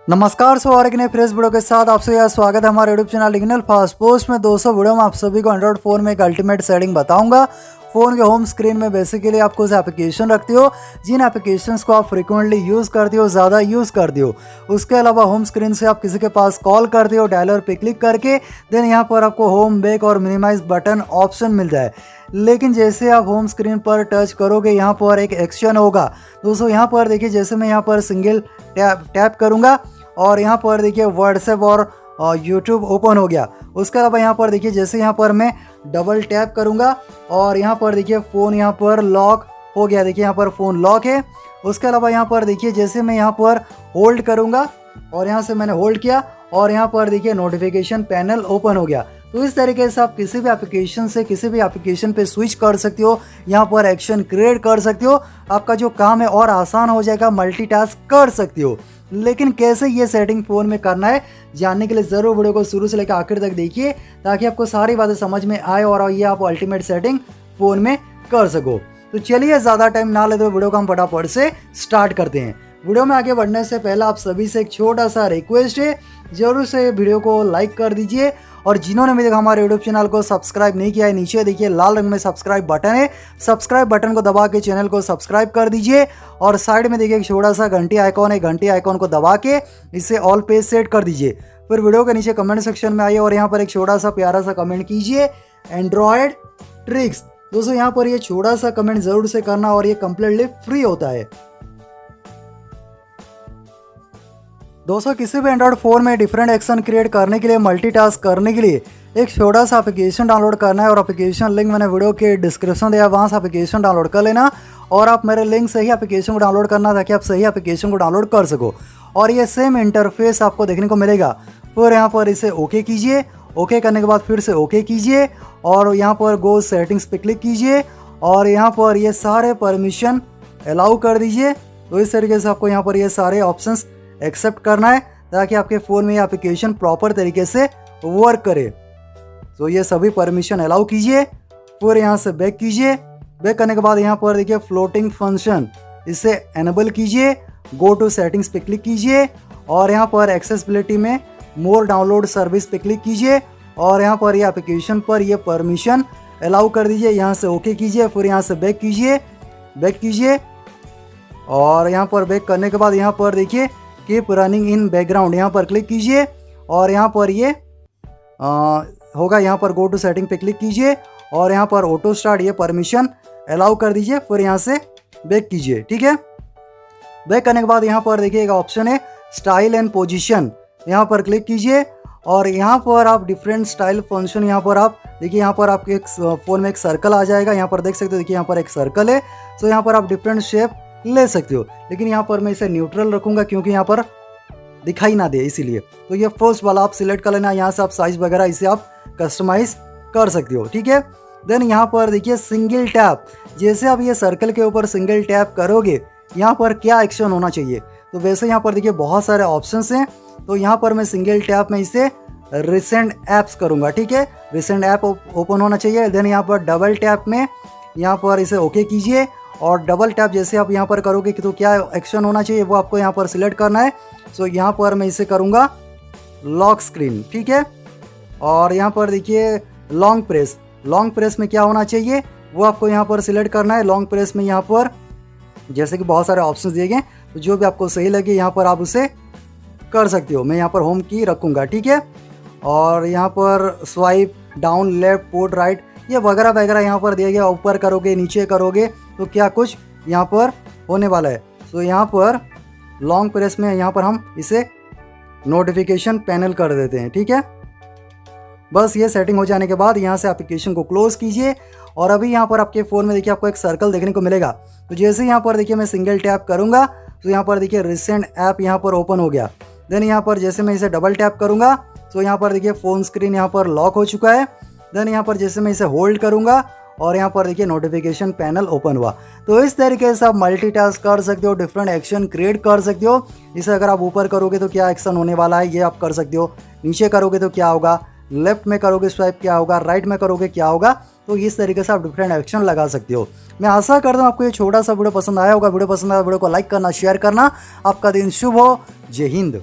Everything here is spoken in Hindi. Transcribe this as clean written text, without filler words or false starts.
नमस्कार सो और एक नए फ्रेश वीडियो के साथ आपसे यह स्वागत है हमारे यूट्यूब चैनल लिग्नल फास्ट पोस्ट में। दोस्तों वीडियो में आप सभी को एंड्रॉइड फ़ोन में एक अल्टीमेट सेटिंग बताऊंगा। फ़ोन के होम स्क्रीन में बेसिकली आप कुछ एप्लीकेशन रखते हो, जिन एप्लीकेशंस को आप फ्रिक्वेंटली यूज़ करते हो, ज़्यादा यूज़ करते हो। उसके अलावा होम स्क्रीन से आप किसी के पास कॉल करते हो, डायलर पे क्लिक करके देन यहाँ पर आपको होम बैक और मिनिमाइज बटन ऑप्शन मिल जाए। लेकिन जैसे आप होम स्क्रीन पर टच करोगे यहाँ पर एक एक्शन होगा। दोस्तों यहाँ पर देखिए, जैसे मैं यहाँ पर सिंगल टैप करूँगा और यहाँ पर देखिए व्हाट्सएप और यूट्यूब ओपन हो गया। उसके अलावा यहाँ पर देखिए, जैसे यहाँ पर मैं डबल टैप करूँगा और यहाँ पर देखिए फ़ोन यहाँ पर लॉक हो गया। देखिए यहाँ पर फ़ोन लॉक है। उसके अलावा यहाँ पर देखिए, जैसे मैं यहाँ पर होल्ड करूँगा और यहाँ से मैंने होल्ड किया और यहाँ पर देखिए नोटिफिकेशन पैनल ओपन हो गया। तो इस तरीके से आप किसी भी एप्लीकेशन से किसी भी एप्लीकेशन पे स्विच कर सकते हो, यहाँ पर एक्शन क्रिएट कर सकते हो। आपका जो काम है और आसान हो जाएगा, मल्टीटास्क कर सकते हो। लेकिन कैसे ये सेटिंग फ़ोन में करना है, जानने के लिए ज़रूर वीडियो को शुरू से लेकर आखिर तक देखिए, ताकि आपको सारी बातें समझ में आए और ये आप अल्टीमेट सेटिंग फ़ोन में कर सको। तो चलिए ज़्यादा टाइम ना लेते हुए वीडियो को हम फटाफट से स्टार्ट करते हैं। वीडियो में आगे बढ़ने से पहले आप सभी से एक छोटा सा रिक्वेस्ट है, ज़रूर से वीडियो को लाइक कर दीजिए। और जिन्होंने अभी तक हमारे यूट्यूब चैनल को सब्सक्राइब नहीं किया है, नीचे देखिए लाल रंग में सब्सक्राइब बटन है, सब्सक्राइब बटन को दबा के चैनल को सब्सक्राइब कर दीजिए। और साइड में देखिए एक छोटा सा घंटी आइकॉन है, घंटी आइकॉन को दबा के इसे ऑल पे सेट कर दीजिए। फिर वीडियो के नीचे कमेंट सेक्शन में आइए और यहाँ पर एक छोटा सा प्यारा सा कमेंट कीजिए, एंड्रॉयड ट्रिक्स। दोस्तों यहाँ पर ये छोटा सा कमेंट ज़रूर से करना और ये कम्प्लीटली फ्री होता है। दोस्तों किसी भी एंड्रॉइड फ़ोन में डिफरेंट एक्शन क्रिएट करने के लिए, मल्टीटास्क करने के लिए एक छोटा सा एप्लीकेशन डाउनलोड करना है। और एप्लीकेशन लिंक मैंने वीडियो के डिस्क्रिप्शन दिया, वहाँ से एप्लीकेशन डाउनलोड कर लेना और आप मेरे लिंक से ही एप्लीकेशन को डाउनलोड करना, ताकि आप सही एप्लीकेशन को डाउनलोड कर सको। और ये सेम इंटरफेस आपको देखने को मिलेगा। फिर यहाँ पर इसे ओके कीजिए, ओके करने के बाद फिर से ओके कीजिए और यहाँ पर गो सेटिंग्स पे क्लिक कीजिए और यहाँ पर ये सारे परमिशन अलाउ कर दीजिए। तो इस तरीके से आपको यहाँ पर ये सारे ऑप्शंस एक्सेप्ट करना है, ताकि आपके फ़ोन में ये एप्लीकेशन प्रॉपर तरीके से वर्क करे। तो ये सभी परमिशन अलाउ कीजिए, फिर यहाँ से बैक कीजिए। बैक करने के बाद यहाँ पर देखिए फ्लोटिंग फंक्शन, इसे एनेबल कीजिए, गो टू सेटिंग्स पे क्लिक कीजिए और यहाँ पर एक्सेसिबिलिटी में मोर डाउनलोड सर्विस पे क्लिक कीजिए और यहाँ पर ये एप्लीकेशन पर ये परमिशन अलाउ कर दीजिए। यहाँ से ओके कीजिए, फिर यहाँ से बैक कीजिए और यहाँ पर बैक करने के बाद यहाँ पर देखिए कीप रनिंग इन बैकग्राउंड, यहाँ पर क्लिक कीजिए और यहाँ पर ये होगा। यहाँ पर गो टू सेटिंग पे क्लिक कीजिए और यहाँ पर ऑटो स्टार्ट ये परमिशन अलाउ कर दीजिए, फिर यहाँ से बैक कीजिए। ठीक है, बैक करने के बाद यहाँ पर देखिए एक ऑप्शन है स्टाइल एंड पोजीशन, यहाँ पर क्लिक कीजिए और यहाँ पर आप डिफरेंट स्टाइल फंक्शन, यहाँ पर आप देखिए, यहाँ पर आपके एक फ़ोन में एक सर्कल आ जाएगा। यहाँ पर देख सकते हो, देखिए यहाँ पर एक सर्कल है। तो यहाँ पर आप डिफरेंट शेप ले सकते हो, लेकिन यहाँ पर मैं इसे न्यूट्रल रखूँगा क्योंकि यहाँ पर दिखाई ना दे, इसीलिए। तो ये फर्स्ट वाला आप सिलेक्ट कर लेना। यहाँ से आप साइज़ वगैरह इसे आप कस्टमाइज़ कर सकते हो। ठीक है, देन यहाँ पर देखिए सिंगल टैप, जैसे आप ये सर्कल के ऊपर सिंगल टैप करोगे, यहाँ पर क्या एक्शन होना चाहिए। तो वैसे यहाँ पर देखिए बहुत सारे ऑप्शंस हैं। तो यहाँ पर मैं सिंगल टैप में इसे रिसेंट ऐप्स करूँगा। ठीक है, रिसेंट ऐप ओपन होना चाहिए। देन यहाँ पर डबल टैप में यहाँ पर इसे ओके कीजिए और डबल टैप जैसे आप यहाँ पर करोगे कि तो क्या एक्शन होना चाहिए वो आपको यहाँ पर सिलेक्ट करना है। सो यहाँ पर मैं इसे करूँगा लॉक स्क्रीन। ठीक है, और यहाँ पर देखिए लॉन्ग प्रेस में क्या होना चाहिए वो आपको यहाँ पर सिलेक्ट करना है। लॉन्ग प्रेस में यहाँ पर जैसे कि बहुत सारे ऑप्शंस दिए गए, तो जो भी आपको सही लगे यहाँ पर आप उसे कर सकते हो। मैं यहाँ पर होम की रखूँगा। ठीक है, और यहाँ पर swipe down, left, port, right, ये वगैरह वगैरह यहाँ पर दिया गया। ऊपर करोगे, नीचे करोगे तो क्या कुछ यहाँ पर होने वाला है। तो यहाँ पर लॉन्ग प्रेस में यहाँ पर हम इसे नोटिफिकेशन पैनल कर देते हैं। ठीक है, बस ये सेटिंग हो जाने के बाद यहाँ से एप्लीकेशन को क्लोज कीजिए और अभी यहाँ पर आपके फ़ोन में देखिए आपको एक सर्कल देखने को मिलेगा। तो जैसे यहाँ पर देखिए मैं सिंगल टैप करूँगा तो यहाँ पर देखिए रिसेंट ऐप यहाँ पर ओपन हो गया। देन यहाँ पर जैसे मैं इसे डबल टैप करूँगा तो यहाँ पर देखिए फ़ोन स्क्रीन यहाँ पर लॉक हो चुका है। देन यहाँ पर जैसे मैं इसे होल्ड करूँगा और यहाँ पर देखिए नोटिफिकेशन पैनल ओपन हुआ। तो इस तरीके से आप मल्टीटास्क कर सकते हो, डिफरेंट एक्शन क्रिएट कर सकते हो। इसे अगर आप ऊपर करोगे तो क्या एक्शन होने वाला है ये आप कर सकते हो, नीचे करोगे तो क्या होगा, लेफ्ट में करोगे स्वाइप क्या होगा, राइट में करोगे क्या होगा। तो इस तरीके से आप डिफरेंट एक्शन लगा सकते हो। मैं आशा करता हूँ आपको ये छोटा सा वीडियो पसंद आया होगा। वीडियो पसंद आया वीडियो को लाइक करना, शेयर करना। आपका दिन शुभ हो। जय हिंद।